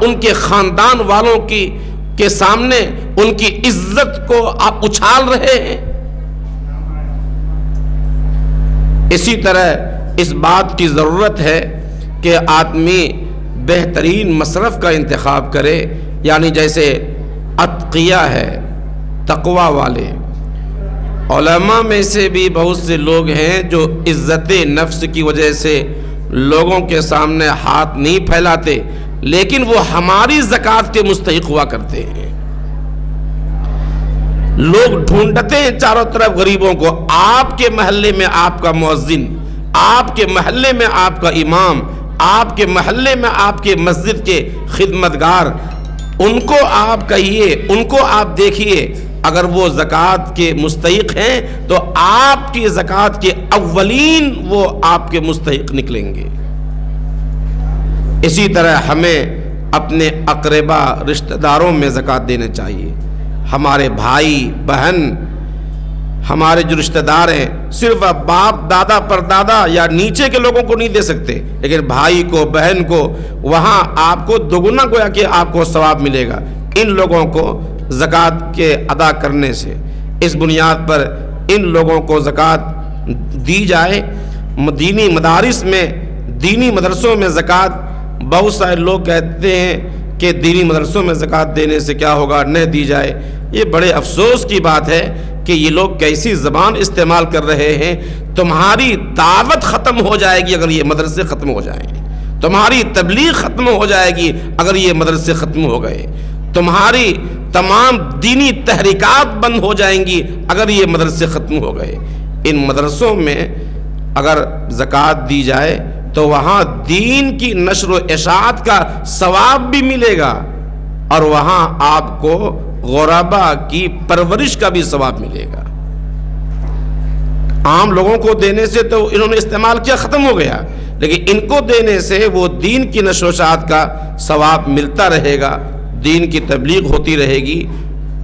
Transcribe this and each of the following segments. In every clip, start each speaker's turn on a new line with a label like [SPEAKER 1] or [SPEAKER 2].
[SPEAKER 1] ان کے خاندان والوں کے سامنے ان کی عزت کو آپ اچھال رہے ہیں۔ اسی طرح اس بات کی ضرورت ہے کہ آدمی بہترین مصرف کا انتخاب کرے، یعنی جیسے اتقیاء ہے، تقوی والے۔ علماء میں سے بھی بہت سے لوگ ہیں جو عزت نفس کی وجہ سے لوگوں کے سامنے ہاتھ نہیں پھیلاتے، لیکن وہ ہماری زکوٰۃ کے مستحق ہوا کرتے ہیں۔ لوگ ڈھونڈتے ہیں چاروں طرف غریبوں کو، آپ کے محلے میں آپ کا مؤذن، آپ کے محلے میں آپ کا امام، آپ کے محلے میں آپ کے مسجد کے خدمتگار، ان کو آپ کہیے، ان کو آپ دیکھیے، اگر وہ زکوٰۃ کے مستحق ہیں تو آپ کی زکوٰۃ کے اولین وہ آپ کے مستحق نکلیں گے۔ اسی طرح ہمیں اپنے اقربا رشتہ داروں میں زکوٰۃ دینا چاہیے۔ ہمارے بھائی بہن، ہمارے جو رشتہ دار ہیں، صرف باپ دادا پردادا یا نیچے کے لوگوں کو نہیں دے سکتے، لیکن بھائی کو بہن کو وہاں آپ کو دوگنا گویا کہ آپ کو ثواب ملے گا ان لوگوں کو زکوٰۃ کے ادا کرنے سے۔ اس بنیاد پر ان لوگوں کو زکوٰۃ دی جائے۔ دینی مدارس میں، دینی مدرسوں میں زکوٰۃ، بہت سارے لوگ کہتے ہیں کہ دینی مدرسوں میں زکوٰۃ دینے سے کیا ہوگا، نہ دی جائے۔ یہ بڑے افسوس کی بات ہے کہ یہ لوگ کیسی زبان استعمال کر رہے ہیں۔ تمہاری دعوت ختم ہو جائے گی اگر یہ مدرسے ختم ہو جائیں، تمہاری تبلیغ ختم ہو جائے گی اگر یہ مدرسے ختم ہو گئے، تمہاری تمام دینی تحریکات بند ہو جائیں گی اگر یہ مدرسے ختم ہو گئے۔ ان مدرسوں میں اگر زکوٰۃ دی جائے تو وہاں دین کی نشر و اشاعت کا ثواب بھی ملے گا، اور وہاں آپ کو غرباء کی پرورش کا بھی ثواب ملے گا۔ عام لوگوں کو دینے سے تو انہوں نے استعمال کیا، ختم ہو گیا، لیکن ان کو دینے سے وہ دین کی نشر و اشاعت کا ثواب ملتا رہے گا، دین کی تبلیغ ہوتی رہے گی۔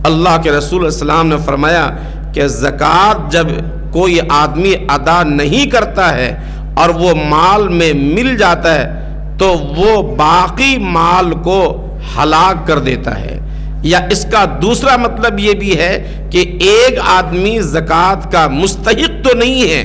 [SPEAKER 1] اللہ کے رسول صلی اللہ علیہ وسلم نے فرمایا کہ زکوٰۃ جب کوئی آدمی ادا نہیں کرتا ہے اور وہ مال میں مل جاتا ہے تو وہ باقی مال کو ہلاک کر دیتا ہے۔ یا اس کا دوسرا مطلب یہ بھی ہے کہ ایک آدمی زکوٰۃ کا مستحق تو نہیں ہے،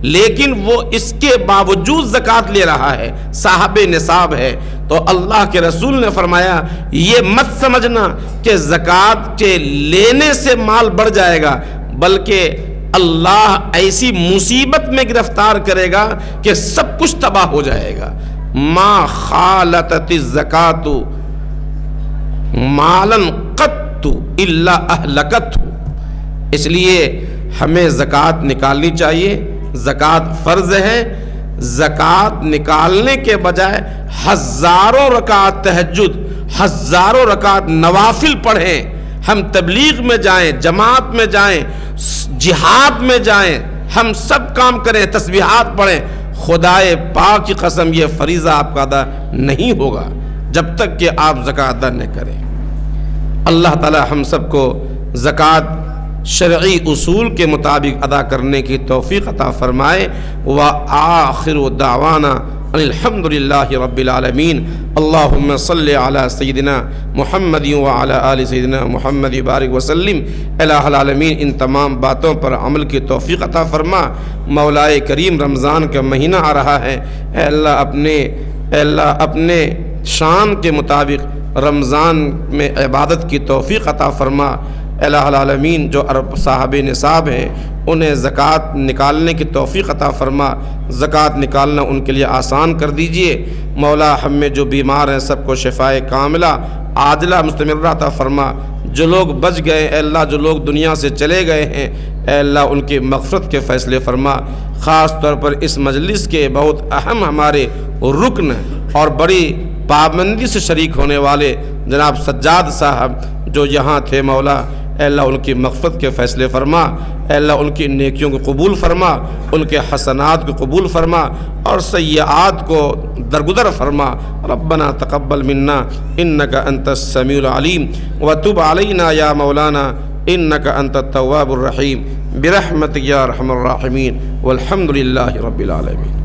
[SPEAKER 1] لیکن وہ اس کے باوجود زکوٰۃ لے رہا ہے، صاحب نصاب ہے، تو اللہ کے رسول نے فرمایا یہ مت سمجھنا کہ زکوٰۃ کے لینے سے مال بڑھ جائے گا، بلکہ اللہ ایسی مصیبت میں گرفتار کرے گا کہ سب کچھ تباہ ہو جائے گا۔ ما خالطت الزکاۃ مالا قط الا اہلکتہ، اس لیے ہمیں زکوٰۃ نکالنی چاہیے۔ زکوٰۃ فرض ہے، زکوٰۃ نکالنے کے بجائے ہزاروں رکعت تہجد، ہزاروں رکعت نوافل پڑھیں، ہم تبلیغ میں جائیں، جماعت میں جائیں، جہاد میں جائیں، ہم سب کام کریں، تسبیحات پڑھیں، خدائے پاک کی قسم یہ فریضہ آپ کا ادا نہیں ہوگا جب تک کہ آپ زکوٰۃ ادا نہ کریں۔ اللہ تعالی ہم سب کو زکوٰۃ شرعی اصول کے مطابق ادا کرنے کی توفیق عطا فرمائے۔ وآخر دعوانا الحمد للہ رب العالمین۔ اللہم صلی علی سیدنا محمد وعلی آل سیدنا محمد بارک وسلم۔ الہ العالمین ان تمام باتوں پر عمل کی توفیق عطا فرما۔ مولا کریم رمضان کا مہینہ آ رہا ہے، اے اللہ اپنے شان کے مطابق رمضان میں عبادت کی توفیق عطا فرما۔ الہ العالمین جو صاحب نصاب ہیں انہیں زکوٰۃ نکالنے کی توفیق عطا فرما، زکوٰۃ نکالنا ان کے لیے آسان کر دیجئے۔ مولا ہم میں جو بیمار ہیں سب کو شفائے کاملہ عاجلہ مستمرہ عطا فرما۔ جو لوگ بچ گئے اے اللہ، جو لوگ دنیا سے چلے گئے ہیں اے اللہ ان کی مغفرت کے فیصلے فرما۔ خاص طور پر اس مجلس کے بہت اہم ہمارے رکن اور بڑی پابندی سے شریک ہونے والے جناب سجاد صاحب جو یہاں تھے، مولا اے اللہ ان کی مغفرت کے فیصلے فرما، اے اللہ ان کی نیکیوں کو قبول فرما، ان کے حسنات کو قبول فرما اور سیئات کو درگزر فرما۔ ربنا تقبل منا انک انت السمیع العلیم وتب علینا یا مولانا انک انت التواب الرحیم برحمتک یا ارحم الراحمین والحمد للہ رب العالمین۔